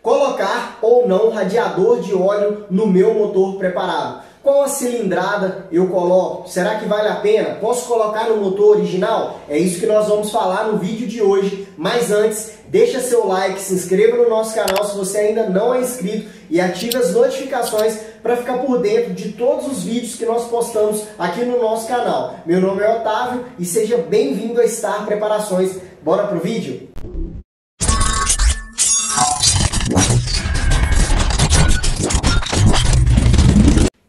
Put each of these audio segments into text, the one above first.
Colocar ou não radiador de óleo no meu motor preparado. Qual a cilindrada eu coloco? Será que vale a pena? Posso colocar no motor original? É isso que nós vamos falar no vídeo de hoje. Mas antes, deixa seu like, se inscreva no nosso canal se você ainda não é inscrito e ative as notificações para ficar por dentro de todos os vídeos que nós postamos aqui no nosso canal. Meu nome é Otávio e seja bem-vindo a Star Preparações. Bora pro vídeo?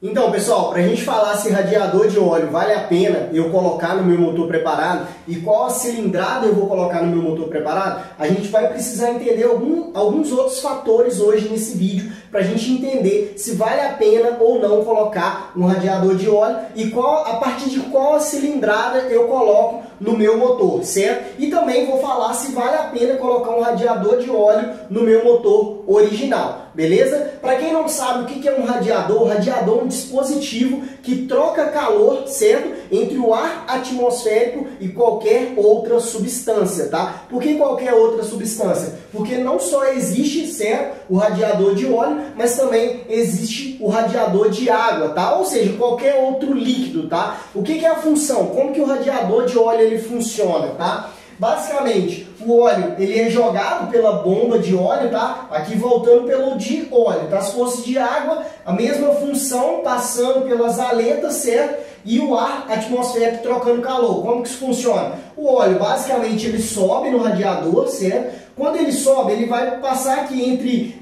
Então, pessoal, para a gente falar se radiador de óleo vale a pena eu colocar no meu motor preparado e qual a cilindrada eu vou colocar no meu motor preparado, a gente vai precisar entender alguns outros fatores hoje nesse vídeo para a gente entender se vale a pena ou não colocar um radiador de óleo e a partir de qual a cilindrada eu coloco no meu motor, certo? E também vou falar se vale a pena colocar um radiador de óleo no meu motor original, beleza? Para quem não sabe o que é um radiador, o radiador é um dispositivo que troca calor, certo? Entre o ar atmosférico e qualquer outra substância, tá? Por que qualquer outra substância? Porque não só existe, certo, o radiador de óleo, mas também existe o radiador de água, tá? Ou seja, qualquer outro líquido, tá? O que é a função? Como que o radiador de óleo ele funciona, tá? Basicamente, o óleo ele é jogado pela bomba de óleo, tá? Aqui voltando pelo de óleo, tá? Se fosse de água, a mesma função passando pelas aletas, certo? E o ar atmosférico trocando calor. Como que isso funciona? O óleo, basicamente, ele sobe no radiador, certo? Quando ele sobe, ele vai passar aqui entre...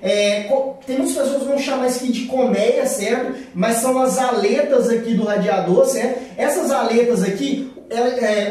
tem muitas pessoas que vão chamar isso aqui de colmeia, certo? Mas são as aletas aqui do radiador, certo? Essas aletas aqui...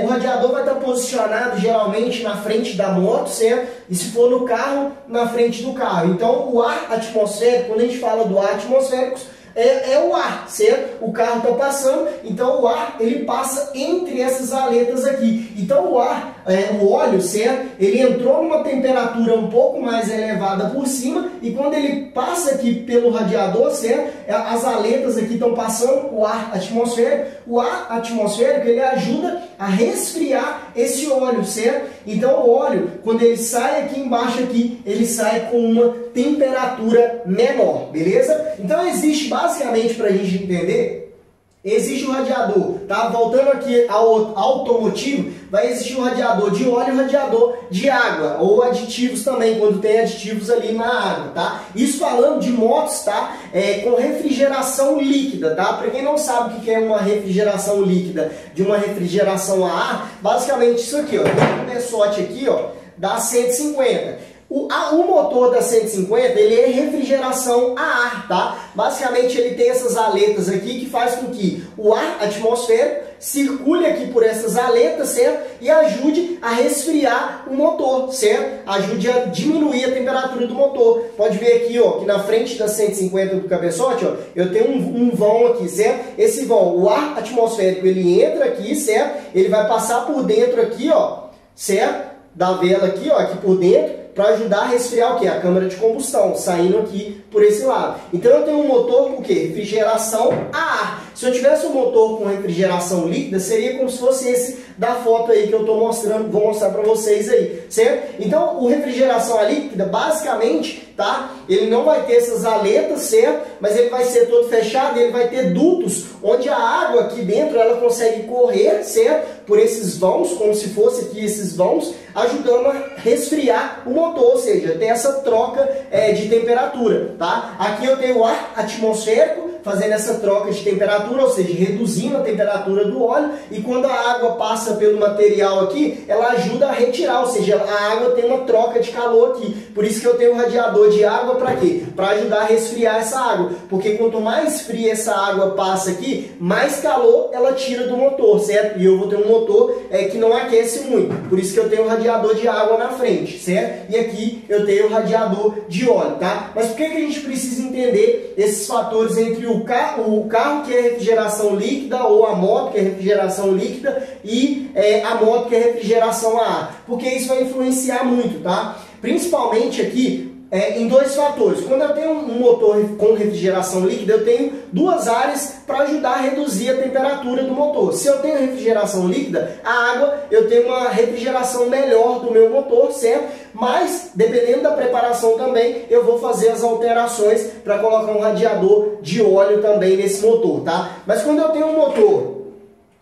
o radiador vai estar posicionado geralmente na frente da moto, certo? E se for no carro, na frente do carro. Então, o ar atmosférico, quando a gente fala do ar atmosférico, é o ar, certo? O carro está passando, então o ar ele passa entre essas aletas aqui. Então o ar, o óleo, certo? Ele entrou numa temperatura um pouco mais elevada por cima e quando ele passa aqui pelo radiador, certo? As aletas aqui estão passando o ar atmosférico. O ar atmosférico ele ajuda a resfriar esse óleo, certo? Então o óleo, quando ele sai aqui embaixo aqui, ele sai com uma temperatura menor, beleza? Então existe basicamente, para a gente entender, existe o radiador, tá? Voltando aqui ao automotivo, vai existir o radiador de óleo e o radiador de água, ou aditivos também, quando tem aditivos ali na água, tá? Isso falando de motos, tá? Com refrigeração líquida, tá? Para quem não sabe o que é uma refrigeração líquida de uma refrigeração a ar, basicamente isso aqui, ó, tem um cabeçote aqui, ó, da 150. O motor da 150, ele é refrigeração a ar, tá? Basicamente, ele tem essas aletas aqui que faz com que o ar atmosférico circule aqui por essas aletas, certo? E ajude a resfriar o motor, certo? Ajude a diminuir a temperatura do motor. Pode ver aqui, ó, que na frente da 150 do cabeçote, ó, eu tenho um vão aqui, certo? Esse vão, o ar atmosférico, ele entra aqui, certo? Ele vai passar por dentro aqui, ó, certo? Da vela aqui, ó, aqui por dentro, para ajudar a resfriar o que? A câmara de combustão, saindo aqui por esse lado. Então eu tenho um motor com o que? Refrigeração a ar. Se eu tivesse um motor com refrigeração líquida, seria como se fosse esse da foto aí que eu estou mostrando, vou mostrar para vocês aí, certo? Então o refrigeração a líquida, basicamente, tá? Ele não vai ter essas aletas, certo? Mas ele vai ser todo fechado e ele vai ter dutos, onde a água aqui dentro, ela consegue correr, certo? Por esses vãos, como se fosse aqui esses vãos, ajudando a resfriar o motor, ou seja, tem essa troca de temperatura, tá? Aqui eu tenho o ar atmosférico fazendo essa troca de temperatura, ou seja, reduzindo a temperatura do óleo, e quando a água passa pelo material aqui, ela ajuda a retirar, ou seja, a água tem uma troca de calor aqui. Por isso que eu tenho um radiador de água para quê? Para ajudar a resfriar essa água, porque quanto mais fria essa água passa aqui, mais calor ela tira do motor, certo? E eu vou ter um motor que não aquece muito, por isso que eu tenho um radiador de água na frente, certo? E aqui eu tenho o radiador de óleo, tá? Mas por que a gente precisa entender esses fatores entre o carro que é refrigeração líquida ou a moto que é refrigeração líquida e a moto que é refrigeração a ar? Porque isso vai influenciar muito, tá? Principalmente aqui em dois fatores. Quando eu tenho um motor com refrigeração líquida, eu tenho duas áreas para ajudar a reduzir a temperatura do motor. Se eu tenho refrigeração líquida, a água, eu tenho uma refrigeração melhor do meu motor, certo? Mas, dependendo da preparação também, eu vou fazer as alterações para colocar um radiador de óleo também nesse motor, tá? Mas quando eu tenho um motor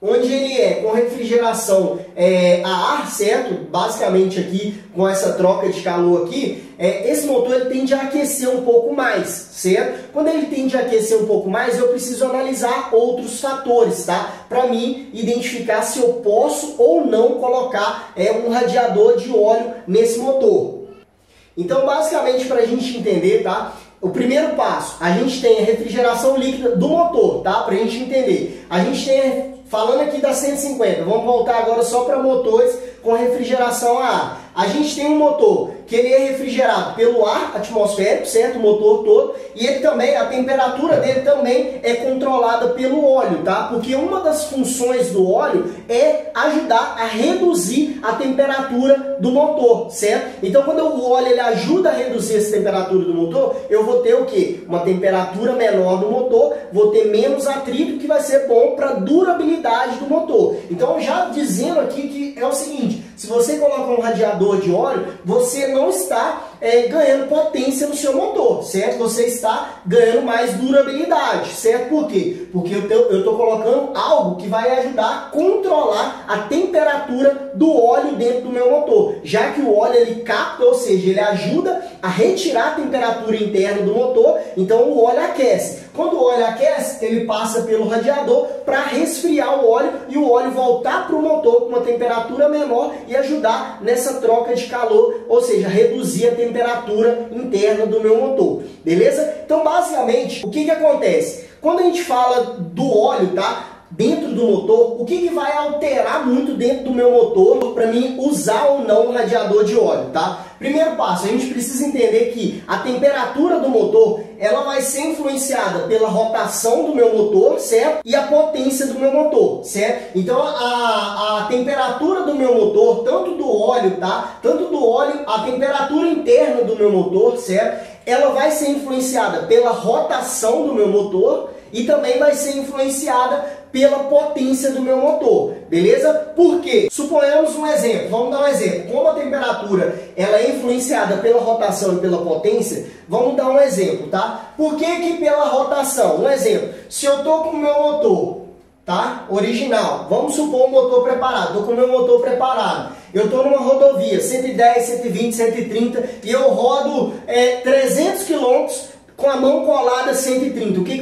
onde ele é com refrigeração a ar, certo? Basicamente aqui, com essa troca de calor aqui, esse motor ele tende a aquecer um pouco mais, certo? Quando ele tende a aquecer um pouco mais, eu preciso analisar outros fatores, tá? Para mim identificar se eu posso ou não colocar um radiador de óleo nesse motor. Então, basicamente, para a gente entender, tá? O primeiro passo, a gente tem a refrigeração líquida do motor, tá? Para a gente entender. A gente tem, falando aqui da 150, vamos voltar agora só para motores com refrigeração a ar. A gente tem um motor que ele é refrigerado pelo ar atmosférico, certo? O motor todo. E ele também, a temperatura dele também é controlada pelo óleo, tá? Porque uma das funções do óleo é ajudar a reduzir a temperatura do motor, certo? Então, quando o óleo ele ajuda a reduzir essa temperatura do motor, eu vou ter o quê? Uma temperatura menor do motor, vou ter menos atrito, que vai ser bom para a durabilidade do motor. Então, já dizendo aqui que é o seguinte, se você coloca um radiador de óleo, você não está ganhando potência no seu motor, certo? Você está ganhando mais durabilidade, certo? Por quê? Porque eu estou colocando algo que vai ajudar a controlar a temperatura do óleo dentro do meu motor, já que o óleo ele capta, ou seja, ele ajuda a retirar a temperatura interna do motor, então o óleo aquece. Quando o óleo aquece, ele passa pelo radiador para resfriar o óleo e o óleo voltar para o motor com uma temperatura menor e ajudar nessa troca de calor, ou seja, reduzir a temperatura interna do meu motor, beleza? Então, basicamente, o que acontece? Quando a gente fala do óleo, tá? Dentro do motor, o que vai alterar muito dentro do meu motor para mim usar ou não o radiador de óleo, tá? Primeiro passo, a gente precisa entender que a temperatura do motor, ela vai ser influenciada pela rotação do meu motor, certo? E a potência do meu motor, certo? Então, a temperatura do meu motor, tanto do óleo, tá? Tanto do óleo, a temperatura interna do meu motor, certo? Ela vai ser influenciada pela rotação do meu motor e também vai ser influenciada pela potência do meu motor, beleza? Por quê? Suponhamos um exemplo, vamos dar um exemplo. Como a temperatura ela é influenciada pela rotação e pela potência, vamos dar um exemplo, tá? Por que pela rotação? Um exemplo, se eu estou com o meu motor, tá? Original, vamos supor um motor preparado, estou com o meu motor preparado. Eu estou numa rodovia, 110, 120, 130 e eu rodo 300 km com a mão colada 130, o que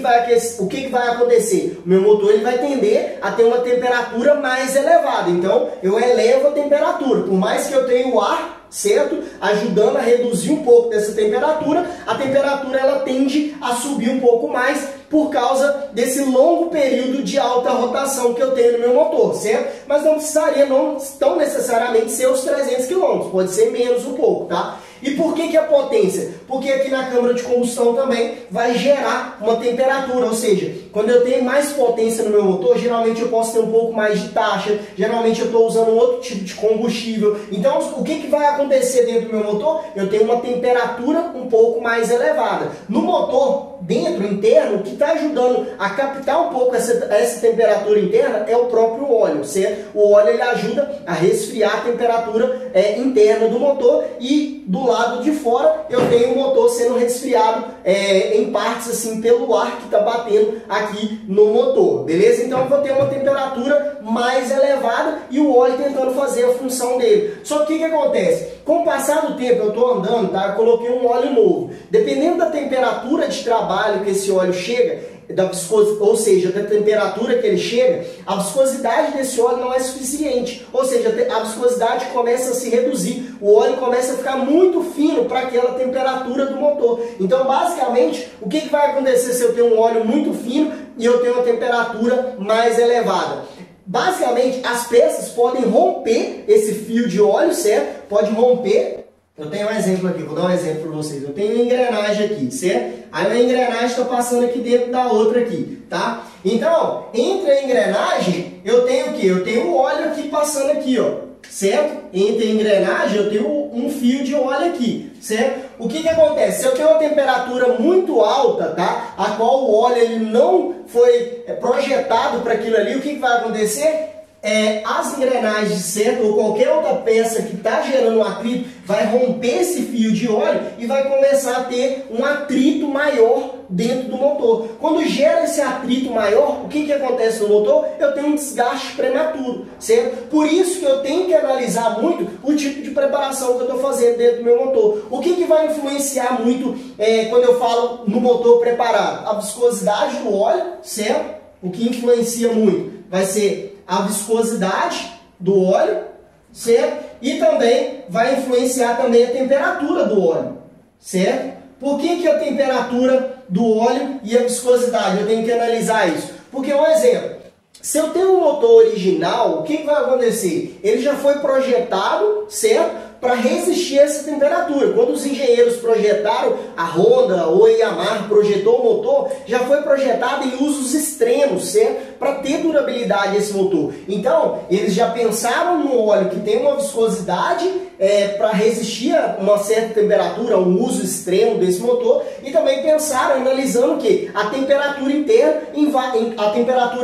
vai acontecer? O meu motor ele vai tender a ter uma temperatura mais elevada, então eu elevo a temperatura, por mais que eu tenha o ar, certo? Ajudando a reduzir um pouco dessa temperatura, a temperatura ela tende a subir um pouco mais por causa desse longo período de alta rotação que eu tenho no meu motor, certo? Mas não precisaria não tão necessariamente ser os 300 km, pode ser menos um pouco, tá? E por que a potência? Porque aqui na câmara de combustão também vai gerar uma temperatura, ou seja, quando eu tenho mais potência no meu motor, geralmente eu posso ter um pouco mais de taxa, geralmente eu estou usando um outro tipo de combustível. Então, o que vai acontecer dentro do meu motor? Eu tenho uma temperatura um pouco mais elevada. No motor, dentro, interno, o que está ajudando a captar um pouco essa temperatura interna é o próprio óleo, certo? O óleo ele ajuda a resfriar a temperatura interna do motor e do lado de fora eu tenho o motor sendo resfriado em partes assim pelo ar que está batendo aqui no motor, beleza? Então eu vou ter uma temperatura mais elevada e o óleo tentando fazer a função dele. Só que o que acontece? Com o passar do tempo, eu estou andando, tá? Eu coloquei um óleo novo. Dependendo da temperatura de trabalho que esse óleo chega, ou seja, da temperatura que ele chega, a viscosidade desse óleo não é suficiente, ou seja, a viscosidade começa a se reduzir, o óleo começa a ficar muito fino para aquela temperatura do motor. Então, basicamente, o que vai acontecer se eu tenho um óleo muito fino e eu tenho uma temperatura mais elevada? Basicamente, as peças podem romper esse fio de óleo, certo? Pode romper. Eu tenho um exemplo aqui, vou dar um exemplo para vocês. Eu tenho uma engrenagem aqui, certo? Aí a engrenagem está passando aqui dentro da outra aqui, tá? Então, entre a engrenagem, eu tenho o quê? Eu tenho o óleo aqui passando aqui, ó, certo? Entre a engrenagem, eu tenho um fio de óleo aqui, certo? o que que acontece? Se eu tenho uma temperatura muito alta, tá? A qual o óleo ele não foi projetado para aquilo ali, o que que vai acontecer? As engrenagens, certo? Ou qualquer outra peça que está gerando um atrito vai romper esse fio de óleo e vai começar a ter um atrito maior dentro do motor. Quando gera esse atrito maior, o que que acontece no motor? Eu tenho um desgaste prematuro, certo? Por isso que eu tenho que analisar muito o tipo de preparação que eu estou fazendo dentro do meu motor. O que que vai influenciar muito quando eu falo no motor preparado? A viscosidade do óleo, certo? O que influencia muito vai ser a viscosidade do óleo, certo? E também vai influenciar também a temperatura do óleo, certo? Por que que a temperatura do óleo e a viscosidade? Eu tenho que analisar isso. Porque, um exemplo, se eu tenho um motor original, o que que vai acontecer? Ele já foi projetado, certo? Para resistir a essa temperatura. Quando os engenheiros projetaram, a Honda ou a Yamaha projetou o motor, já foi projetado em usos extremos, certo? Para ter durabilidade esse motor. Então, eles já pensaram no óleo que tem uma viscosidade para resistir a uma certa temperatura, a um uso extremo desse motor, e também pensaram, analisando o quê? A temperatura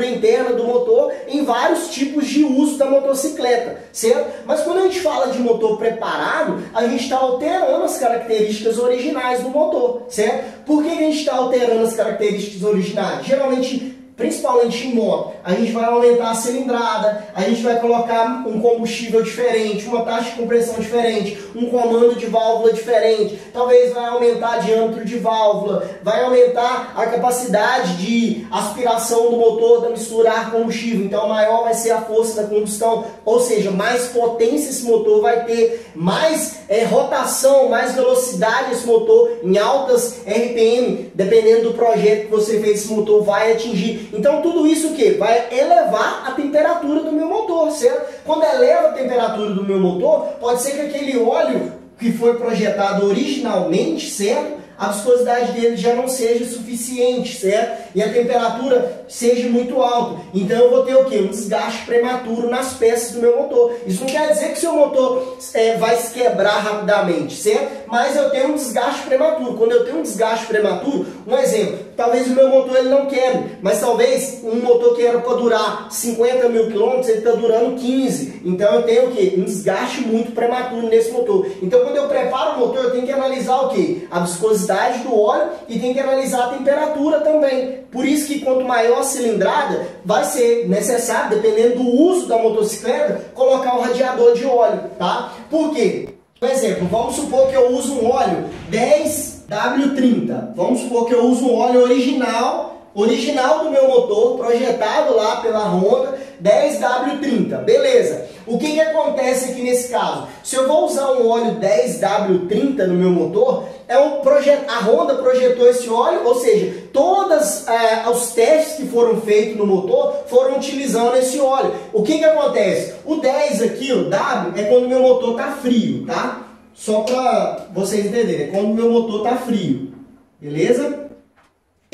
interna do motor em vários tipos de uso da motocicleta, certo? Mas quando a gente fala de motor preparado, a gente está alterando as características originais do motor, certo? Por que a gente está alterando as características originais? Geralmente, principalmente em moto, a gente vai aumentar a cilindrada, a gente vai colocar um combustível diferente, uma taxa de compressão diferente, um comando de válvula diferente, talvez vai aumentar o diâmetro de válvula, vai aumentar a capacidade de aspiração do motor da mistura ar-combustível, então maior vai ser a força da combustão, ou seja, mais potência esse motor vai ter, mais rotação, mais velocidade esse motor em altas RPM, dependendo do projeto que você fez, esse motor vai atingir. Então tudo isso o que? Vai elevar a temperatura do meu motor, certo? Quando eleva a temperatura do meu motor, pode ser que aquele óleo que foi projetado originalmente, certo? A viscosidade dele já não seja suficiente, certo? E a temperatura seja muito alta. Então eu vou ter o quê? Um desgaste prematuro nas peças do meu motor. Isso não quer dizer que seu motor vai se quebrar rapidamente, certo? Mas eu tenho um desgaste prematuro. Quando eu tenho um desgaste prematuro, um exemplo, talvez o meu motor ele não quebre, mas talvez um motor que era para durar 50 mil quilômetros, ele está durando 15. Então eu tenho o quê? Um desgaste muito prematuro nesse motor. Então quando eu preparo o motor, eu tenho que analisar o quê? A viscosidade do óleo e tem que analisar a temperatura também. Por isso que quanto maior a cilindrada, vai ser necessário, dependendo do uso da motocicleta, colocar um radiador de óleo, tá? Por quê? Por exemplo, vamos supor que eu uso um óleo 10W30. Vamos supor que eu uso um óleo original do meu motor, projetado lá pela Honda, 10W30. Beleza. O que acontece aqui nesse caso? Se eu vou usar um óleo 10W30 no meu motor, a Honda projetou esse óleo, ou seja, todos os testes que foram feitos no motor foram utilizando esse óleo. O que acontece? O 10 aqui, o W, é quando o meu motor está frio, tá? Só para vocês entenderem, é quando o meu motor está frio, beleza?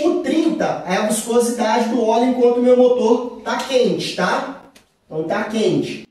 O 30 é a viscosidade do óleo enquanto o meu motor está quente, tá? Então está quente.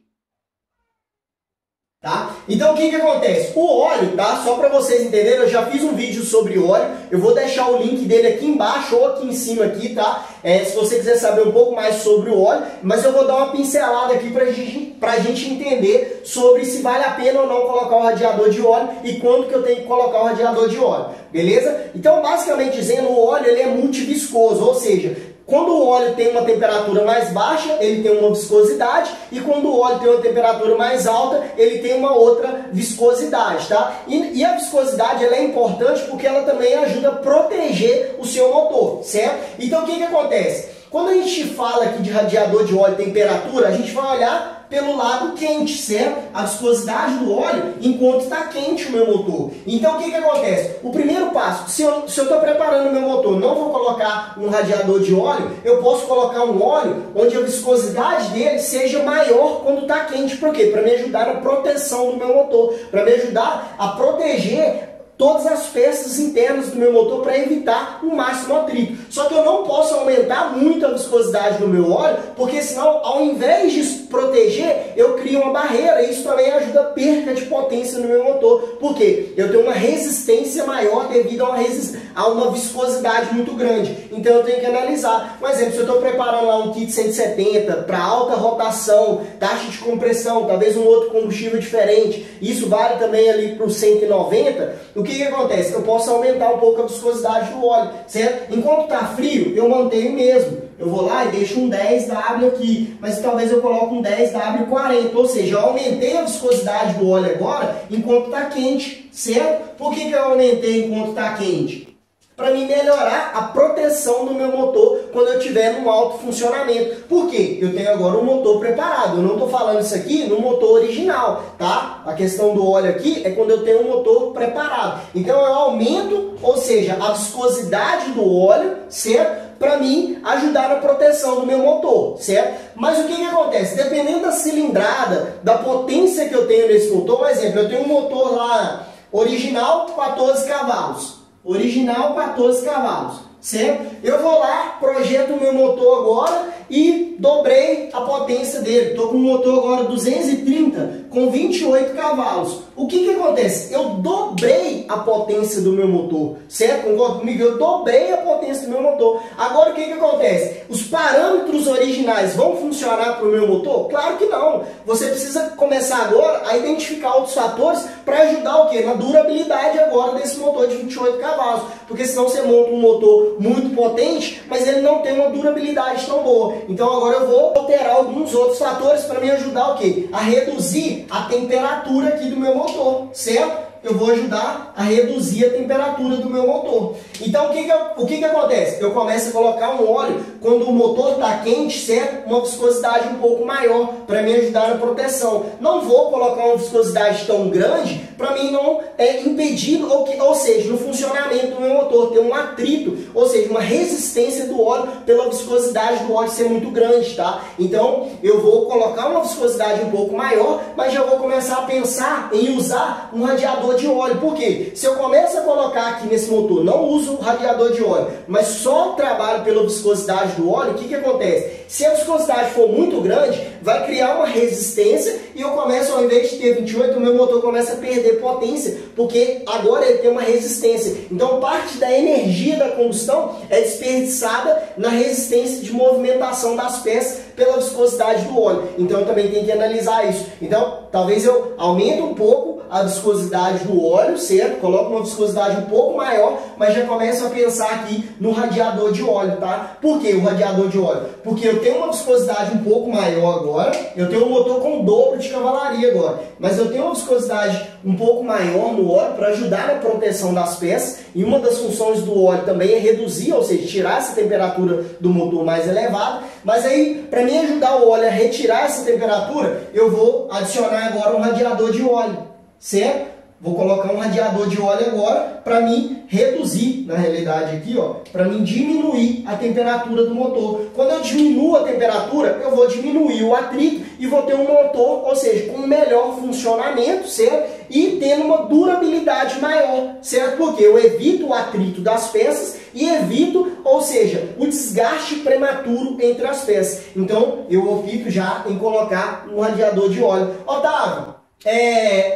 Tá? Então o que acontece? O óleo, tá? Só para vocês entenderem, eu já fiz um vídeo sobre óleo, eu vou deixar o link dele aqui embaixo ou aqui em cima aqui, tá? Se você quiser saber um pouco mais sobre o óleo, mas eu vou dar uma pincelada aqui pra gente entender sobre se vale a pena ou não colocar o radiador de óleo e quando que eu tenho que colocar o radiador de óleo, beleza? Então basicamente dizendo, o óleo ele é multiviscoso, ou seja, quando o óleo tem uma temperatura mais baixa, ele tem uma viscosidade, e quando o óleo tem uma temperatura mais alta, ele tem uma outra viscosidade, tá? E a viscosidade ela é importante porque ela também ajuda a proteger o seu motor, certo? Então o que acontece? Quando a gente fala aqui de radiador de óleo e temperatura, a gente vai olhar pelo lado quente, certo? A viscosidade do óleo enquanto está quente o meu motor. Então o que acontece? O primeiro passo, se eu estou preparando o meu motor, não vou colocar um radiador de óleo, eu posso colocar um óleo onde a viscosidade dele seja maior quando está quente. Por quê? Para me ajudar na proteção do meu motor, para me ajudar a proteger todas as peças internas do meu motor para evitar o máximo atrito. Só que eu não posso aumentar muito a viscosidade do meu óleo, porque senão, ao invés de proteger, eu crio uma barreira, e isso também ajuda a perca de potência no meu motor. Por quê? Eu tenho uma resistência maior devido a uma viscosidade muito grande. Então eu tenho que analisar. Por exemplo, se eu estou preparando lá um kit 170 para alta rotação, taxa de compressão, talvez um outro combustível diferente, isso vale também ali para o 190, o que acontece? Eu posso aumentar um pouco a viscosidade do óleo, certo? Enquanto está frio, eu mantenho mesmo. Eu vou lá e deixo um 10W aqui, mas talvez eu coloque um 10W40, ou seja, eu aumentei a viscosidade do óleo agora enquanto está quente, certo? Por que eu aumentei enquanto está quente? Para mim melhorar a proteção do meu motor quando eu estiver no alto funcionamento. Por quê? Eu tenho agora um motor preparado. Eu não estou falando isso aqui no motor original, tá? A questão do óleo aqui é quando eu tenho um motor preparado. Então eu aumento, ou seja, a viscosidade do óleo, certo? Para mim ajudar na proteção do meu motor, certo? Mas o que acontece? Dependendo da cilindrada, da potência que eu tenho nesse motor, por exemplo, eu tenho um motor lá original 14 cavalos. Original 14 cavalos, certo? Eu vou lá, projeto o meu motor agora e dobrei a potência dele. Estou com um motor agora 230 com 28 cavalos. O que acontece? Eu dobrei a potência do meu motor, certo? Concorda comigo? Eu dobrei a potência do meu motor. Agora o que acontece? Os parâmetros originais vão funcionar para o meu motor? Claro que não. Você precisa começar agora a identificar outros fatores para ajudar o quê? Na durabilidade agora desse motor de 28 cavalos. Porque senão você monta um motor muito potente, mas ele não tem uma durabilidade tão boa. Então agora eu vou alterar alguns outros fatores para me ajudar o quê? A reduzir a temperatura aqui do meu motor, certo? Eu vou ajudar a reduzir a temperatura do meu motor. Então, o que acontece? Eu começo a colocar um óleo quando o motor está quente, certo? Uma viscosidade um pouco maior para me ajudar na proteção. Não vou colocar uma viscosidade tão grande para mim não impedir, ou seja, no funcionamento do meu motor, ter um atrito, ou seja, uma resistência do óleo pela viscosidade do óleo ser muito grande, tá? Então, eu vou colocar uma viscosidade um pouco maior, mas já vou começar a pensar em usar um radiador de óleo. Por quê? Se eu começo a colocar aqui nesse motor, não uso o radiador de óleo, mas só trabalho pela viscosidade do óleo, o que acontece? Se a viscosidade for muito grande, vai criar uma resistência e eu começo, ao invés de ter 28, o meu motor começa a perder potência, porque agora ele tem uma resistência. Então, parte da energia da combustão é desperdiçada na resistência de movimentação das peças pela viscosidade do óleo. Então, eu também tenho que analisar isso. Então, talvez eu aumente um pouco a viscosidade do óleo, certo? Coloco uma viscosidade um pouco maior, mas já começo a pensar aqui no radiador de óleo, tá? Por que o radiador de óleo? Porque eu tenho uma viscosidade um pouco maior agora, eu tenho um motor com o dobro de cavalaria agora, mas eu tenho uma viscosidade um pouco maior no óleo para ajudar na proteção das peças, e uma das funções do óleo também é reduzir, ou seja, tirar essa temperatura do motor mais elevada. Mas aí, para me ajudar o óleo a retirar essa temperatura, eu vou adicionar agora um radiador de óleo, certo? Vou colocar um radiador de óleo agora para mim reduzir, na realidade aqui, ó, para mim diminuir a temperatura do motor. Quando eu diminuo a temperatura, eu vou diminuir o atrito e vou ter um motor, ou seja, com um melhor funcionamento, certo? E tendo uma durabilidade maior, certo? Porque eu evito o atrito das peças e evito, ou seja, o desgaste prematuro entre as peças. Então, eu opto já em colocar um radiador de óleo. Otávio,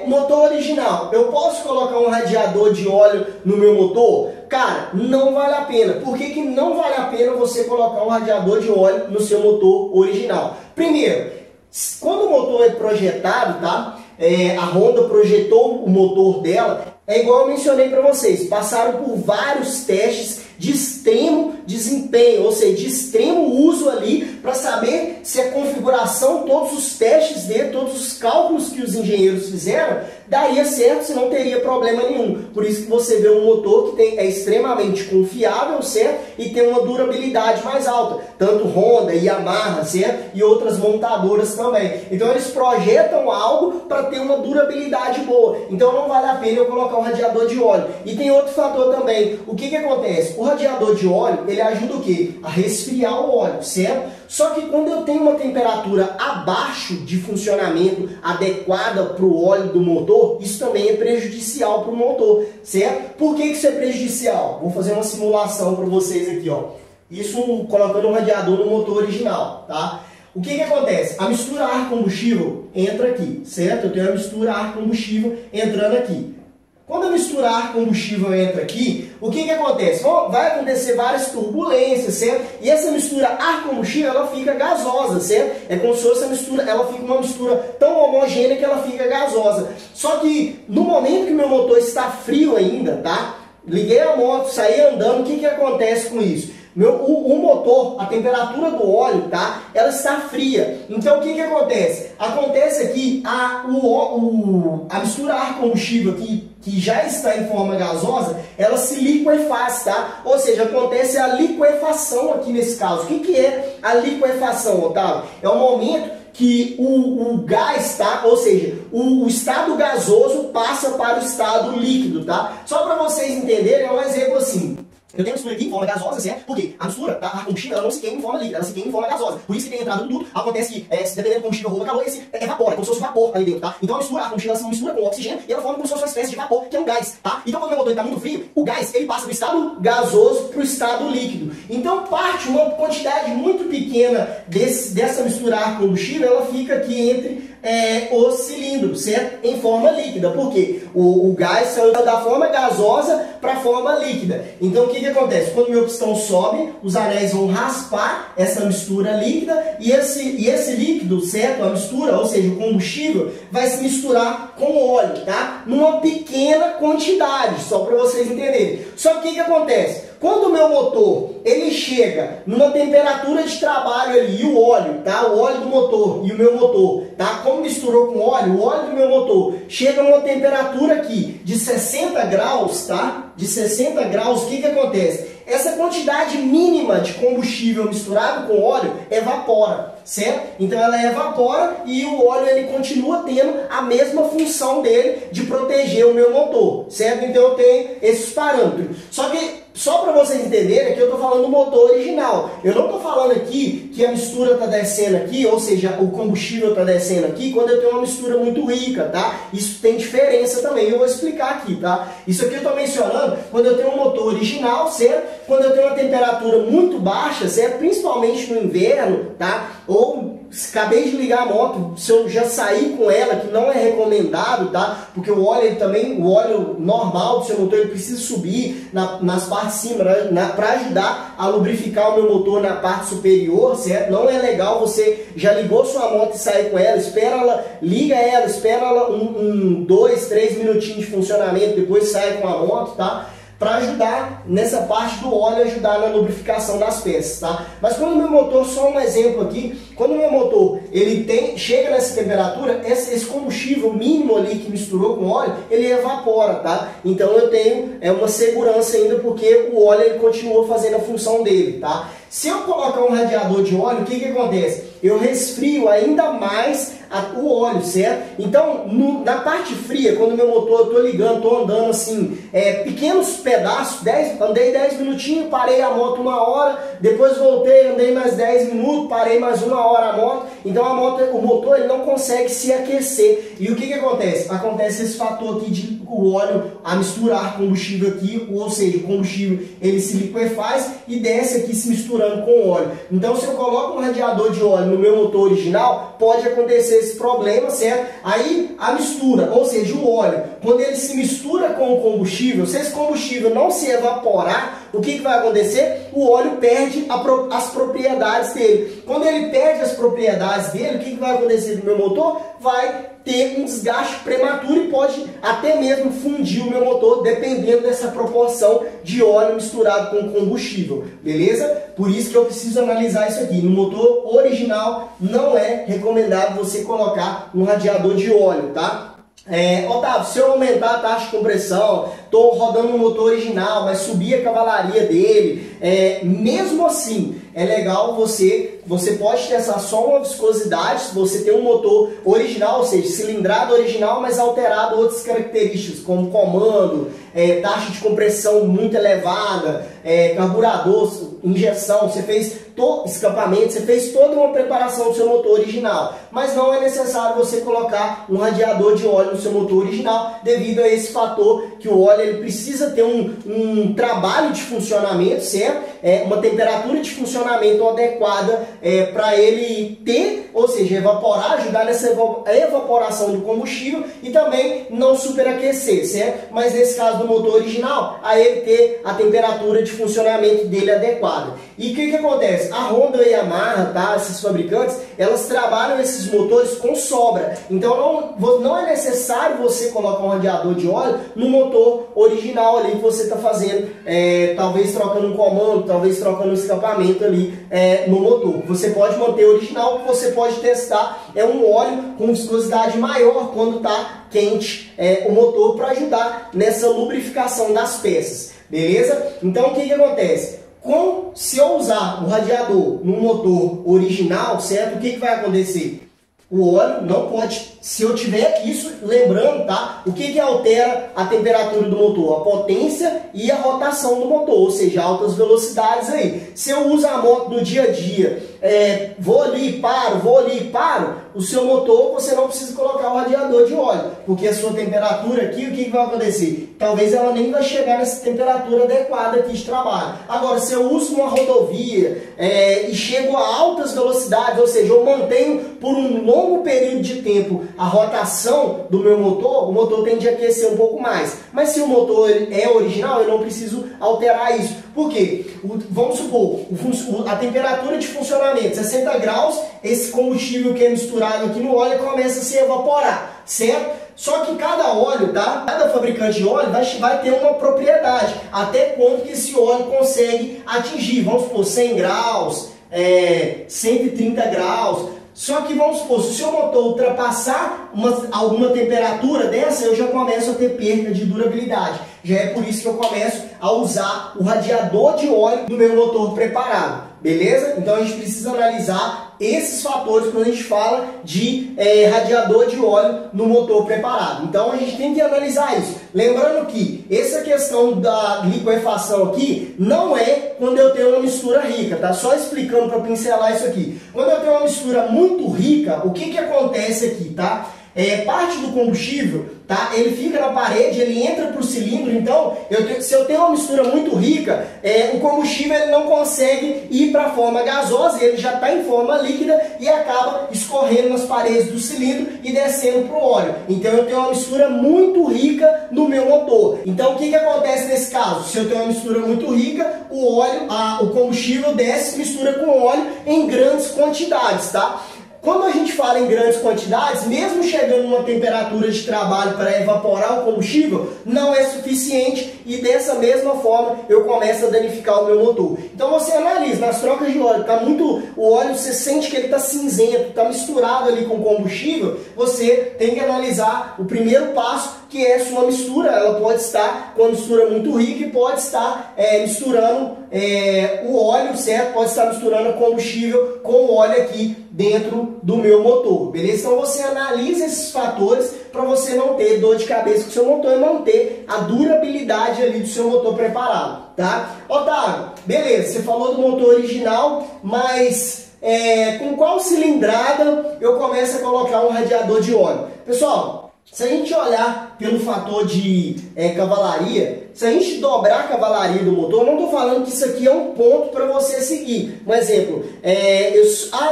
o motor original, eu posso colocar um radiador de óleo no meu motor? Cara, não vale a pena. Por que não vale a pena você colocar um radiador de óleo no seu motor original? Primeiro, quando o motor é projetado, tá? A Honda projetou o motor dela, é igual eu mencionei para vocês, passaram por vários testes de extremo desempenho, ou seja, de extremo uso ali, para saber se a configuração, todos os testes dele, todos os cálculos que os engenheiros fizeram, daria certo, se não teria problema nenhum. Por isso que você vê um motor que é extremamente confiável, certo? E tem uma durabilidade mais alta. Tanto Honda, Yamaha, certo? E outras montadoras também. Então eles projetam algo para ter uma durabilidade boa. Então não vale a pena eu colocar um radiador de óleo. E tem outro fator também. O que acontece? o radiador de óleo, ele ajuda o quê? A resfriar o óleo, certo? Só que quando eu tenho uma temperatura abaixo de funcionamento adequada para o óleo do motor, isso também é prejudicial para o motor, certo? Por que isso é prejudicial? Vou fazer uma simulação para vocês aqui, ó. Isso colocando um radiador no motor original, tá? O que acontece? A mistura ar-combustível entra aqui, certo? Eu tenho a mistura ar-combustível entrando aqui. Quando a mistura ar-combustível entra aqui, o que acontece? Bom, vai acontecer várias turbulências, certo? E essa mistura ar-combustível, ela fica gasosa, certo? É como se fosse a mistura, ela fica uma mistura tão homogênea que ela fica gasosa. Só que no momento que o meu motor está frio ainda, tá? Liguei a moto, saí andando, o que acontece com isso? O motor, a temperatura do óleo, tá? Ela está fria. Então, o que acontece? Acontece aqui a mistura ar-combustível que já está em forma gasosa, ela se liquefaz, tá? Ou seja, acontece a liquefação aqui nesse caso. O que é a liquefação, Otávio? É o momento que o gás, tá? Ou seja, o estado gasoso passa para o estado líquido, tá? Só para vocês entenderem, é um exemplo assim. Eu tenho a mistura aqui em forma gasosa, certo? Porque a mistura, tá? A combustível, ela não se queima em forma líquida, ela se queima em forma gasosa. Por isso que tem entrado no tudo, acontece que, dependendo do combustível rouba calor, esse evapora, como se fosse vapor ali dentro, tá? Então a combustível, ela se mistura com o oxigênio e ela forma como se fosse uma espécie de vapor, que é um gás, tá? Então quando o meu motor está muito frio, o gás, ele passa do estado gasoso para o estado líquido. Então parte uma quantidade muito pequena dessa mistura ar-combustível, ela fica aqui entre os cilindros, certo? Em forma líquida. Por quê? O gás saiu da forma gasosa para a forma líquida. Então o que acontece? Quando o meu pistão sobe, os anéis vão raspar essa mistura líquida e esse líquido, certo? A mistura, ou seja, o combustível, vai se misturar com o óleo, tá? Numa pequena quantidade, só para vocês entenderem. Só que o que acontece? Quando o meu motor, ele chega numa temperatura de trabalho ali, e o óleo, tá? O óleo do motor e o meu motor, tá? Como misturou com o óleo do meu motor chega numa temperatura aqui de 60 graus, tá? De 60 graus, o que acontece? Essa quantidade mínima de combustível misturado com óleo evapora, certo? Então ela evapora e o óleo ele continua tendo a mesma função dele de proteger o meu motor, certo? Então eu tenho esses parâmetros. Só para vocês entenderem que eu estou falando do motor original. Eu não estou falando aqui que a mistura está descendo aqui, ou seja, o combustível está descendo aqui, quando eu tenho uma mistura muito rica, tá? Isso tem diferença também, eu vou explicar aqui, tá? Isso aqui eu estou mencionando quando eu tenho um motor original, certo? Quando eu tenho uma temperatura muito baixa, certo? Principalmente no inverno, tá? Ou acabei de ligar a moto, se eu já sair com ela, que não é recomendado, tá? Porque o óleo ele também, o óleo normal do seu motor, ele precisa subir nas partes de cima, para ajudar a lubrificar o meu motor na parte superior, certo? Não é legal você já ligou sua moto e sair com ela, liga ela, espera ela 2, 3 minutinhos de funcionamento, depois sai com a moto, tá? Para ajudar nessa parte do óleo, ajudar na lubrificação das peças, tá? Mas quando o meu motor, só um exemplo aqui, quando o meu motor chega nessa temperatura, esse combustível mínimo ali que misturou com óleo, ele evapora, tá? Então eu tenho uma segurança ainda porque o óleo ele continua fazendo a função dele, tá? Se eu colocar um radiador de óleo, o que acontece? Eu resfrio ainda mais o óleo, certo? Então, na parte fria, quando o meu motor, eu estou ligando, estou andando assim, pequenos pedaços, andei 10 minutinhos, parei a moto 1 hora, depois voltei, andei mais 10 minutos, parei mais 1 hora a moto. Então o motor ele não consegue se aquecer. E o que acontece? Acontece esse fator aqui de o óleo, a misturar combustível aqui, ou seja, o combustível ele se liquefaz e desce aqui se misturando com o óleo. Então se eu coloco um radiador de óleo no meu motor original, pode acontecer esse problema, certo? Aí a mistura, ou seja, o óleo, quando ele se mistura com o combustível, se esse combustível não se evaporar, o que vai acontecer? O óleo perde as propriedades dele. Quando ele perde as propriedades dele, o que vai acontecer no meu motor? Vai ter um desgaste prematuro e pode até mesmo fundir o meu motor, dependendo dessa proporção de óleo misturado com combustível, beleza? Por isso que eu preciso analisar isso aqui. No motor original não é recomendado você colocar um radiador de óleo, tá? Otávio, se eu aumentar a taxa de compressão, estou rodando um motor original, mas subi a cavalaria dele, mesmo assim, é legal você pode testar só uma viscosidade, se você tem um motor original, ou seja, cilindrada original, mas alterado outras características, como comando, taxa de compressão muito elevada, carburador, injeção, você fez escapamento, você fez toda uma preparação do seu motor original, mas não é necessário você colocar um radiador de óleo no seu motor original, devido a esse fator que o óleo ele precisa ter um trabalho de funcionamento, certo? Uma temperatura de funcionamento adequada para ele ter, ou seja, evaporar, ajudar nessa evaporação do combustível e também não superaquecer, certo? Mas nesse caso do motor original, a ele ter a temperatura de funcionamento dele adequada. E o que acontece? A Honda e a Yamaha, tá? Esses fabricantes, elas trabalham esses motores com sobra. Então não é necessário você colocar um radiador de óleo no motor original ali que você está fazendo, talvez trocando um comando, talvez trocando um escapamento ali no motor. Você pode manter o original, o que você pode testar é um óleo com viscosidade maior quando está quente o motor, para ajudar nessa lubrificação das peças, beleza? Então o que acontece? Se eu usar o radiador no motor original, certo? O que vai acontecer? O óleo não pode, se eu tiver isso, lembrando, tá? O que altera a temperatura do motor? A potência e a rotação do motor, ou seja, altas velocidades aí. Se eu uso a moto no dia a dia, vou ali e paro, o seu motor você não precisa colocar o radiador de óleo, porque a sua temperatura aqui, o que vai acontecer? Talvez ela nem vai chegar nessa temperatura adequada aqui de trabalho. Agora, se eu uso uma rodovia e chego a altas velocidades, ou seja, eu mantenho por um longo período de tempo a rotação do meu motor, o motor tende a aquecer um pouco mais. Mas se o motor é original, eu não preciso alterar isso. Por quê? Vamos supor, a temperatura de funcionamento, 60 graus, esse combustível que é misturado aqui no óleo começa a se evaporar, certo? Só que cada óleo, tá? Cada fabricante de óleo vai ter uma propriedade, até quanto que esse óleo consegue atingir. Vamos supor, 100 graus, 130 graus. Só que vamos supor, se o seu motor ultrapassar alguma temperatura dessa, eu já começo a ter perda de durabilidade. Já é por isso que eu começo a usar o radiador de óleo no meu motor preparado. Beleza? Então a gente precisa analisar esses fatores quando a gente fala de radiador de óleo no motor preparado. Então a gente tem que analisar isso. Lembrando que essa questão da liquefação aqui não é quando eu tenho uma mistura rica, tá? Só explicando para pincelar isso aqui. Quando eu tenho uma mistura muito rica, o que acontece aqui, tá? Parte do combustível, tá? Ele fica na parede, ele entra para o cilindro. Então, se eu tenho uma mistura muito rica, o combustível ele não consegue ir para a forma gasosa, ele já está em forma líquida e acaba escorrendo nas paredes do cilindro e descendo para o óleo. Então, eu tenho uma mistura muito rica no meu motor. Então, o que acontece nesse caso? Se eu tenho uma mistura muito rica, o combustível desce, mistura com óleo em grandes quantidades, tá? Quando a gente fala em grandes quantidades, mesmo chegando numa temperatura de trabalho para evaporar o combustível, não é suficiente e dessa mesma forma eu começo a danificar o meu motor. Então você analisa, nas trocas de óleo, o óleo você sente que ele está cinzento, está misturado ali com o combustível, você tem que analisar o primeiro passo, que é a sua mistura. Ela pode estar com a mistura muito rica e pode estar misturando o óleo, certo? Pode estar misturando o combustível com o óleo aqui dentro do meu motor, beleza? Então você analisa esses fatores para você não ter dor de cabeça com o seu motor e manter a durabilidade ali do seu motor preparado, tá? Otávio, beleza, você falou do motor original, mas com qual cilindrada eu começo a colocar um radiador de óleo? Pessoal, se a gente olhar pelo fator de cavalaria, se a gente dobrar a cavalaria do motor, não estou falando que isso aqui é um ponto para você seguir. Um exemplo,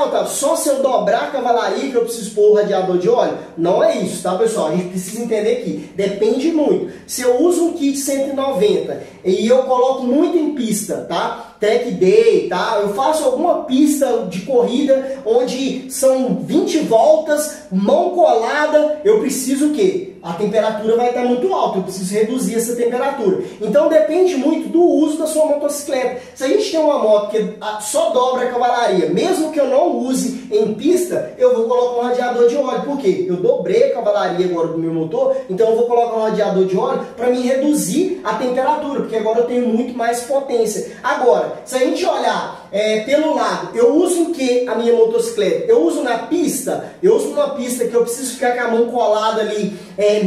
Otávio, só se eu dobrar a cavalaria que eu preciso pôr o radiador de óleo? Não é isso, tá, pessoal? A gente precisa entender que depende muito. Se eu uso um kit 190 e eu coloco muito em pista, tá? Track day, tá? Eu faço alguma pista de corrida onde são 20 voltas, mão colada, eu preciso o quê? A temperatura vai estar muito alta, eu preciso reduzir essa temperatura. Então depende muito do uso da sua motocicleta. Se a gente tem uma moto que só dobra a cavalaria, mesmo que eu não use em pista, eu vou colocar um radiador de óleo. Por quê? Eu dobrei a cavalaria agora do meu motor, então eu vou colocar um radiador de óleo para me reduzir a temperatura, porque agora eu tenho muito mais potência. Agora, se a gente olhar pelo lado, eu uso em que a minha motocicleta? Eu uso na pista? Eu uso numa pista que eu preciso ficar com a mão colada ali,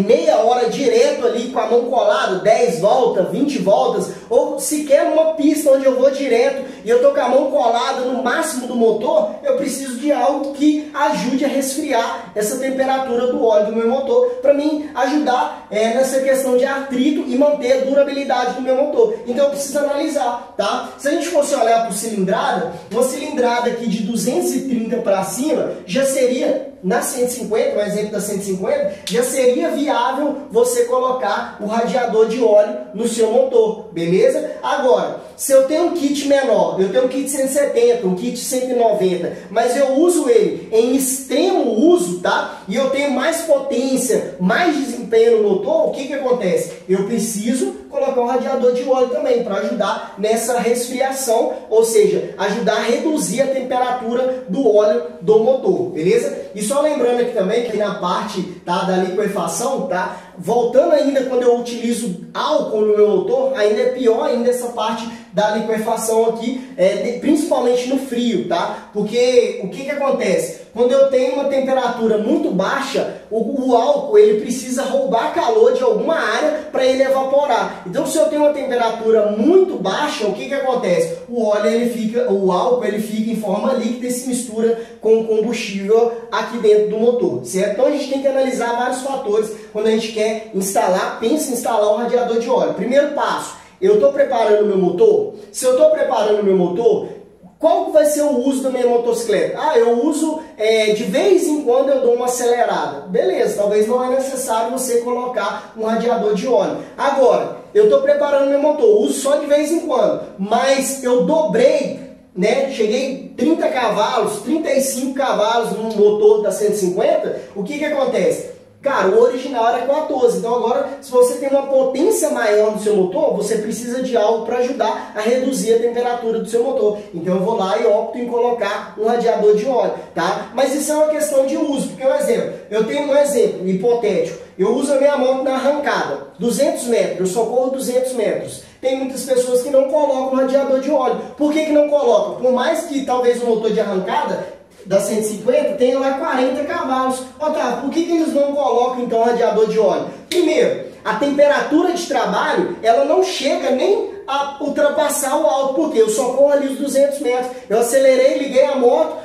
meia hora direto ali com a mão colada, 10 voltas, 20 voltas, ou sequer numa pista onde eu vou direto e eu tô com a mão colada no máximo do motor, eu preciso de algo que ajude a resfriar essa temperatura do óleo do meu motor, para mim ajudar nessa questão de atrito e manter a durabilidade do meu motor. Então eu preciso analisar, tá? Se a gente fosse olhar por cilindrada, uma cilindrada aqui de 230 para cima já seria, na 150, o exemplo da 150, já seria viável você colocar o radiador de óleo no seu motor, beleza? Agora, se eu tenho um kit menor, eu tenho um kit 170, um kit 190, mas eu uso ele em extremo uso, tá? E eu tenho mais potência, mais desempenho no motor, o que que acontece? Eu preciso colocar um radiador de óleo também, para ajudar nessa resfriação, ou seja, ajudar a reduzir a temperatura do óleo do motor, beleza? E só lembrando aqui também que na parte, tá, da liquefação, tá? Voltando ainda quando eu utilizo álcool no meu motor, ainda é pior ainda essa parte da liquefação aqui, principalmente no frio, tá? Porque o que que acontece? Quando eu tenho uma temperatura muito baixa, o álcool ele precisa roubar calor de alguma área para ele evaporar. Então, se eu tenho uma temperatura muito baixa, o que que acontece? O álcool ele fica em forma líquida e se mistura com o combustível aqui dentro do motor, certo? Então, a gente tem que analisar vários fatores quando a gente quer pensa em instalar um radiador de óleo. Primeiro passo, eu estou preparando o meu motor? Se eu estou preparando o meu motor, qual vai ser o uso da minha motocicleta? Eu uso, de vez em quando eu dou uma acelerada. Beleza, talvez não é necessário você colocar um radiador de óleo. Agora, eu estou preparando meu motor, uso só de vez em quando, mas eu dobrei, né? Cheguei 30 cavalos, 35 cavalos no motor da 150, o que que acontece? Cara, o original era 14, então agora se você tem uma potência maior no seu motor, você precisa de algo para ajudar a reduzir a temperatura do seu motor. Então eu vou lá e opto em colocar um radiador de óleo, tá? Mas isso é uma questão de uso, porque eu tenho um exemplo hipotético, eu uso a minha moto na arrancada, 200 metros, eu só corro 200 metros. Tem muitas pessoas que não colocam radiador de óleo. Por que que não colocam? Por mais que talvez o motor de arrancada da 150 tem lá 40 cavalos. Otávio, por que eles não colocam então radiador de óleo? Primeiro, a temperatura de trabalho ela não chega nem a ultrapassar o alto, porque eu só corro ali os 200 metros. Eu acelerei, liguei a moto,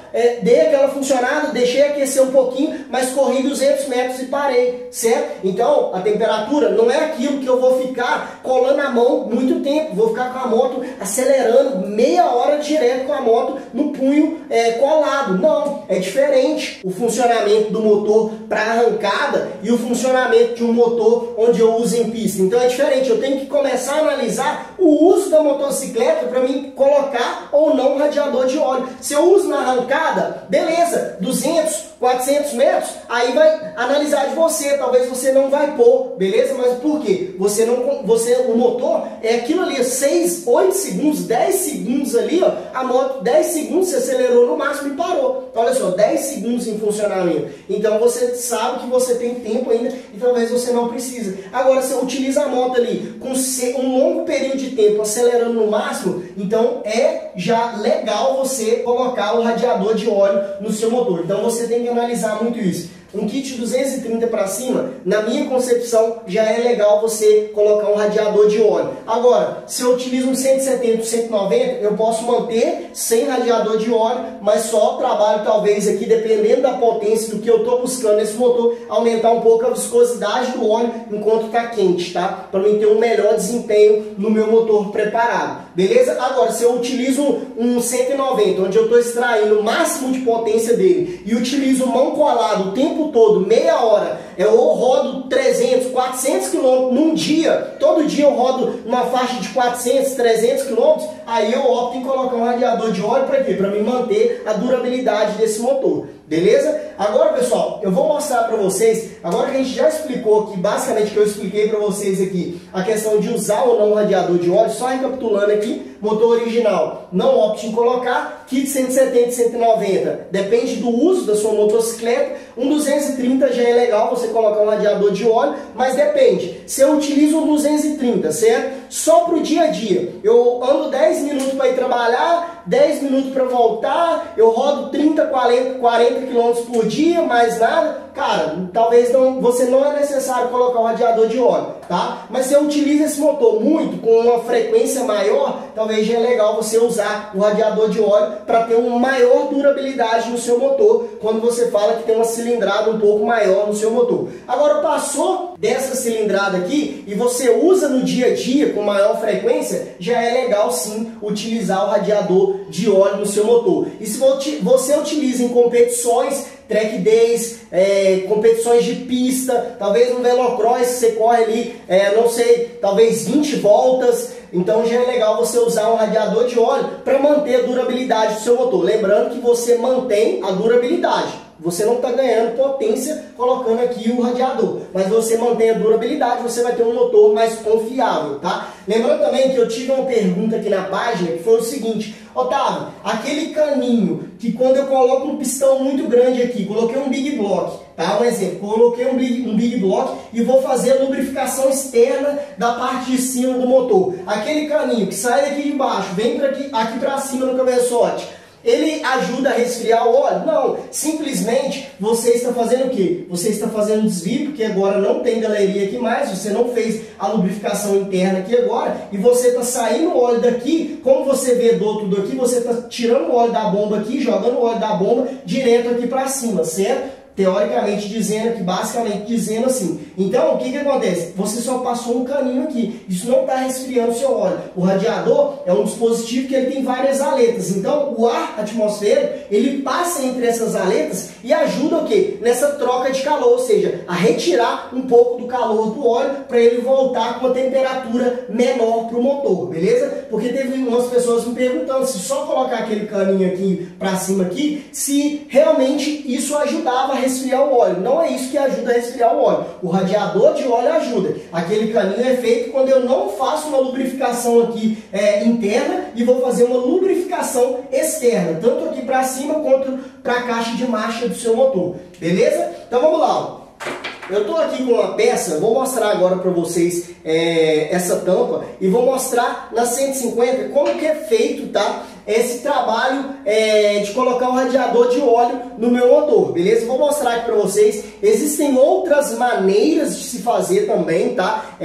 dei aquela funcionada, deixei aquecer um pouquinho, mas corri 200 metros e parei, certo? Então, a temperatura não é aquilo que eu vou ficar colando a mão muito tempo, vou ficar com a moto acelerando meia hora direto com a moto no punho colado. Não, é diferente o funcionamento do motor para arrancada e o funcionamento de um motor onde eu uso em pista. Então é diferente, eu tenho que começar a analisar o uso da motocicleta para mim colocar ou não um radiador de óleo. Se eu uso na arrancada, beleza, 200, 400 metros, aí vai analisar de você, talvez você não vai pôr, beleza? Mas por quê? O motor é aquilo ali, 6, 8 segundos, 10 segundos ali, ó, a moto, 10 segundos você acelerou no máximo e parou. Olha só, 10 segundos em funcionamento. Então você sabe que você tem tempo ainda e talvez você não precisa. Agora, se você utiliza a moto ali com um longo período de tempo acelerando no máximo, então é já legal você colocar o radiador de óleo no seu motor. Então você tem que analisar muito isso. Um kit 230 para cima, na minha concepção, já é legal você colocar um radiador de óleo. Agora, se eu utilizo um 170, 190, eu posso manter sem radiador de óleo, mas só trabalho talvez aqui, dependendo da potência do que eu estou buscando nesse motor, aumentar um pouco a viscosidade do óleo enquanto está quente, tá? Para mim ter um melhor desempenho no meu motor preparado. Beleza? Agora, se eu utilizo um 190, onde eu estou extraindo o máximo de potência dele e utilizo mão colada o tempo todo, meia hora, eu rodo 300, 400 km num dia, todo dia eu rodo numa faixa de 400, 300 km, aí eu opto em colocar um radiador de óleo para quê? Para me manter a durabilidade desse motor. Beleza? Agora, pessoal, eu vou mostrar para vocês, agora que a gente já explicou aqui, basicamente que eu expliquei para vocês aqui, a questão de usar ou não o radiador de óleo, só recapitulando aqui, motor original, não opte em colocar, kit 170 e 190, depende do uso da sua motocicleta, um 230 já é legal você colocar um radiador de óleo, mas depende, se eu utilizo um 230, certo? Só para o dia a dia, eu ando 10 minutos para ir trabalhar, 10 minutos para voltar, eu rodo 30, 40 km por dia, mais nada, cara, talvez você não é necessário colocar um radiador de óleo, tá? Mas se eu utilizo esse motor muito, com uma frequência maior, talvez já é legal você usar o radiador de óleo para ter uma maior durabilidade no seu motor, quando você fala que tem uma cilindrada um pouco maior no seu motor. Agora, passou dessa cilindrada aqui e você usa no dia a dia com maior frequência, já é legal sim utilizar o radiador de óleo no seu motor. E se você utiliza em competições, track days, competições de pista, talvez no velocross você corre ali, não sei, talvez 20 voltas, então já é legal você usar um radiador de óleo para manter a durabilidade do seu motor. Lembrando que você mantém a durabilidade. Você não está ganhando potência colocando aqui o radiador, mas você mantém a durabilidade, você vai ter um motor mais confiável, tá? Lembrando também que eu tive uma pergunta aqui na página que foi o seguinte: Otávio, aquele caninho que quando eu coloco um pistão muito grande aqui, coloquei um Big Block, tá? Um exemplo, coloquei um Big Block e vou fazer a lubrificação externa da parte de cima do motor. Aquele caninho que sai daqui de baixo, vem aqui para cima no cabeçote, ele ajuda a resfriar o óleo? Não, simplesmente você está fazendo o quê? Você está fazendo desvio, porque agora não tem galeria aqui mais, você não fez a lubrificação interna aqui agora, e você está saindo o óleo daqui, como você vedou tudo aqui, você está tirando o óleo da bomba aqui, jogando o óleo da bomba direto aqui para cima, certo? Teoricamente dizendo aqui, basicamente dizendo assim. Então, o que acontece? Você só passou um caninho aqui. Isso não está resfriando o seu óleo. O radiador é um dispositivo que ele tem várias aletas. Então, o ar atmosférico, ele passa entre essas aletas e ajuda o quê? Nessa troca de calor, ou seja, a retirar um pouco do calor do óleo para ele voltar com uma temperatura menor para o motor, beleza? Porque teve umas pessoas me perguntando se só colocar aquele caninho aqui para cima aqui, se realmente isso ajudava a resfriar o óleo. Não é isso que ajuda a resfriar o óleo. O radiador de óleo ajuda. Aquele caninho é feito quando eu não faço uma lubrificação aqui interna e vou fazer uma lubrificação externa, tanto aqui para cima quanto para a caixa de marcha do seu motor. Beleza? Então vamos lá. Eu estou aqui com uma peça, vou mostrar agora para vocês essa tampa e vou mostrar na 150 como que é feito, tá? Esse trabalho de colocar um radiador de óleo no meu motor, beleza? Vou mostrar aqui para vocês. Existem outras maneiras de se fazer também, tá?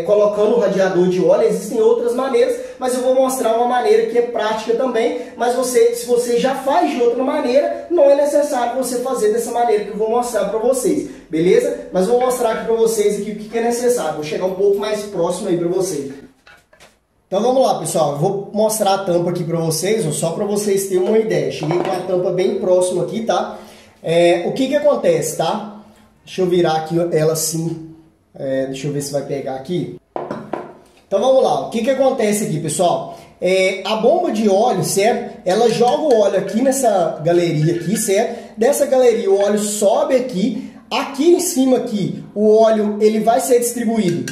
Colocando o radiador de óleo, existem outras maneiras, mas eu vou mostrar uma maneira que é prática também. Mas se você já faz de outra maneira, não é necessário você fazer dessa maneira que eu vou mostrar para vocês, beleza? Mas vou mostrar aqui para vocês aqui o que é necessário. Vou chegar um pouco mais próximo aí para vocês. Então vamos lá, pessoal, eu vou mostrar a tampa aqui para vocês, só para vocês terem uma ideia. Cheguei com a tampa bem próxima aqui, tá? O que acontece, tá? Deixa eu virar aqui ela assim, deixa eu ver se vai pegar aqui. Então vamos lá, o que acontece aqui, pessoal? A bomba de óleo, certo? Ela joga o óleo aqui nessa galeria aqui, certo? Dessa galeria o óleo sobe aqui. Aqui em cima aqui, o óleo ele vai ser distribuído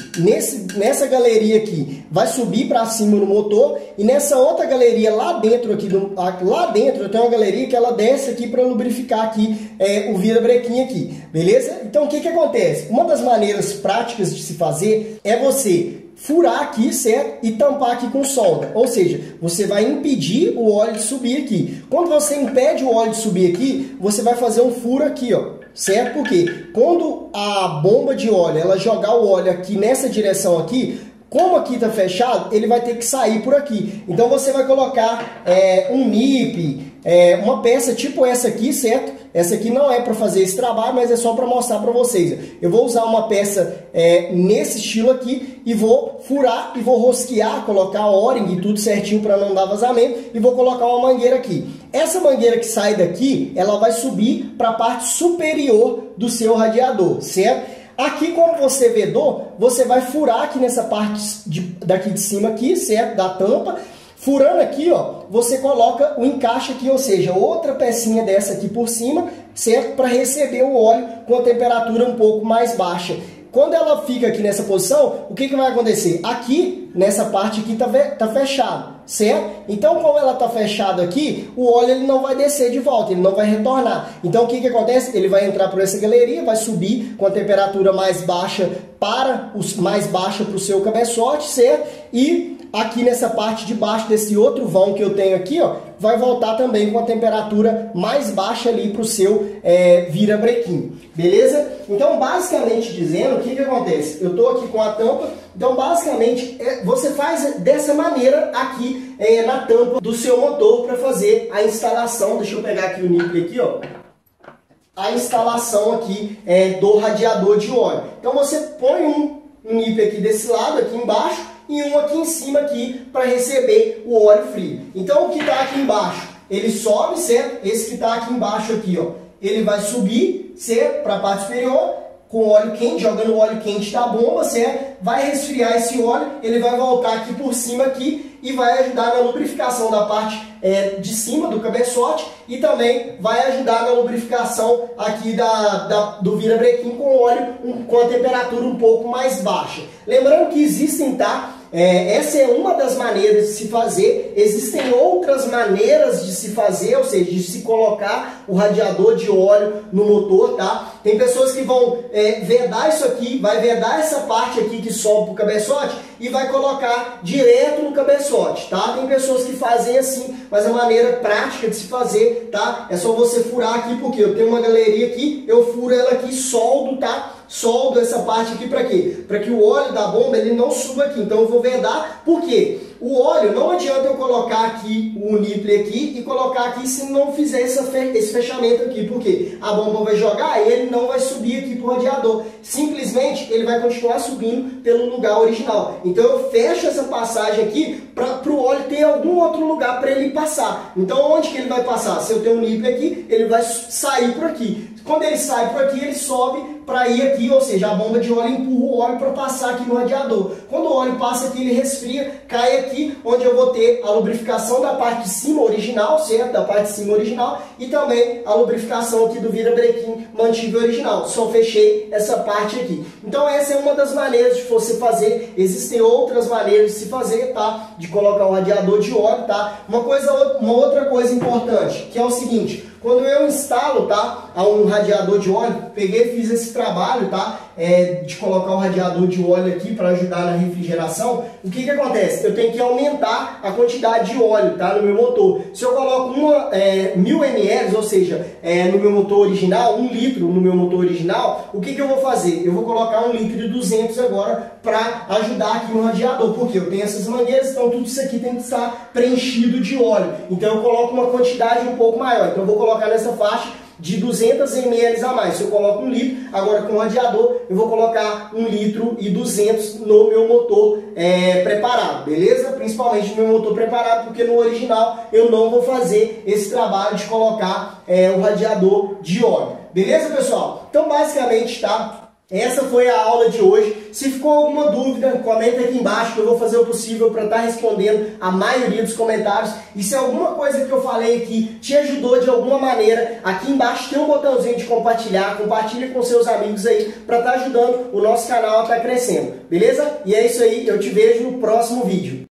nessa galeria aqui, vai subir para cima no motor, e nessa outra galeria lá dentro aqui, lá dentro tem uma galeria que ela desce aqui para lubrificar aqui o virabrequim aqui, beleza? Então o que acontece? Uma das maneiras práticas de se fazer é você furar aqui, certo? E tampar aqui com solda. Ou seja, você vai impedir o óleo de subir aqui. Quando você impede o óleo de subir aqui, você vai fazer um furo aqui, ó. Certo? Porque quando a bomba de óleo ela jogar o óleo aqui nessa direção aqui, como aqui está fechado, ele vai ter que sair por aqui. Então você vai colocar um nip, uma peça tipo essa aqui, certo? Essa aqui não é para fazer esse trabalho, mas é só para mostrar para vocês. Eu vou usar uma peça nesse estilo aqui e vou furar e vou rosquear, colocar O-ring e tudo certinho para não dar vazamento e vou colocar uma mangueira aqui. Essa mangueira que sai daqui, ela vai subir para a parte superior do seu radiador, certo? Aqui, como você vedou, você vai furar aqui nessa parte daqui de cima aqui, certo? Da tampa. Furando aqui, ó, você coloca o encaixe aqui, ou seja, outra pecinha dessa aqui por cima, certo? Para receber o óleo com a temperatura um pouco mais baixa. Quando ela fica aqui nessa posição, o que vai acontecer? Aqui, nessa parte aqui, tá fechado, certo? Então, como ela tá fechada aqui, o óleo ele não vai descer de volta, ele não vai retornar. Então, o que acontece? Ele vai entrar por essa galeria, vai subir com a temperatura mais baixa para o seu cabeçote, certo? E aqui nessa parte de baixo desse outro vão que eu tenho aqui, ó, vai voltar também com a temperatura mais baixa ali para o seu virabrequim, beleza? Então, basicamente dizendo, o que acontece? Eu estou aqui com a tampa, então basicamente você faz dessa maneira aqui na tampa do seu motor para fazer a instalação. Deixa eu pegar aqui o níquel aqui, ó. A instalação aqui do radiador de óleo. Então você põe um níquel aqui desse lado, aqui embaixo, e um aqui em cima aqui para receber o óleo frio. Então o que está aqui embaixo, ele sobe, certo? Esse que está aqui embaixo aqui, ó, ele vai subir, certo? Para a parte superior, com óleo quente, jogando o óleo quente da bomba, certo? Vai resfriar esse óleo, ele vai voltar aqui por cima aqui e vai ajudar na lubrificação da parte de cima do cabeçote e também vai ajudar na lubrificação aqui do virabrequim com óleo com a temperatura um pouco mais baixa. Lembrando que existem, tá? Essa é uma das maneiras de se fazer, existem outras maneiras de se fazer, ou seja, de se colocar o radiador de óleo no motor, tá? Tem pessoas que vão vedar isso aqui, vai vedar essa parte aqui que sobe para o cabeçote e vai colocar direto no cabeçote, tá? Tem pessoas que fazem assim, mas a maneira prática de se fazer, tá? É só você furar aqui, porque eu tenho uma galeria aqui, eu furo ela aqui, soldo, tá? Soldo essa parte aqui para quê? Para que o óleo da bomba ele não suba aqui. Então eu vou vedar, por quê? O óleo, não adianta eu colocar aqui o níquel aqui e colocar aqui se não fizer esse fechamento aqui. Por quê? A bomba vai jogar e ele não vai subir aqui para o radiador. Simplesmente ele vai continuar subindo pelo lugar original. Então eu fecho essa passagem aqui para o óleo ter algum outro lugar para ele passar. Então onde que ele vai passar? Se eu tenho um níquel aqui, ele vai sair por aqui. Quando ele sai por aqui, ele sobe para ir aqui, ou seja, a bomba de óleo empurra o óleo para passar aqui no radiador. Quando o óleo passa aqui, ele resfria, cai aqui, onde eu vou ter a lubrificação da parte de cima original, certo? Da parte de cima original, e também a lubrificação aqui do virabrequim mantive original. Só fechei essa parte aqui. Então essa é uma das maneiras de você fazer. Existem outras maneiras de se fazer, tá? De colocar o radiador de óleo, tá? Uma outra coisa importante, que é o seguinte: quando eu instalo, tá, um radiador de óleo, peguei e fiz esse trabalho, tá, de colocar o radiador de óleo aqui para ajudar na refrigeração, o que acontece? Eu tenho que aumentar a quantidade de óleo, tá, no meu motor. Se eu coloco 1000 ml, ou seja, no meu motor original, 1 litro no meu motor original, o que eu vou fazer? Eu vou colocar 1 litro e 200 agora para ajudar aqui no radiador, porque eu tenho essas mangueiras, então tudo isso aqui tem que estar preenchido de óleo. Então eu coloco uma quantidade um pouco maior. Então eu vou colocar nessa faixa de 200 ml a mais. Se eu coloco 1 litro, agora com o radiador, eu vou colocar 1 litro e 200 no meu motor preparado, beleza? Principalmente no meu motor preparado, porque no original eu não vou fazer esse trabalho de colocar o radiador de óleo. Beleza, pessoal? Então, basicamente, tá? Essa foi a aula de hoje. Se ficou alguma dúvida, comenta aqui embaixo que eu vou fazer o possível para estar respondendo a maioria dos comentários. E se alguma coisa que eu falei aqui te ajudou de alguma maneira, aqui embaixo tem um botãozinho de compartilhar. Compartilha com seus amigos aí para estar ajudando o nosso canal a estar crescendo. Beleza? E é isso aí. Eu te vejo no próximo vídeo.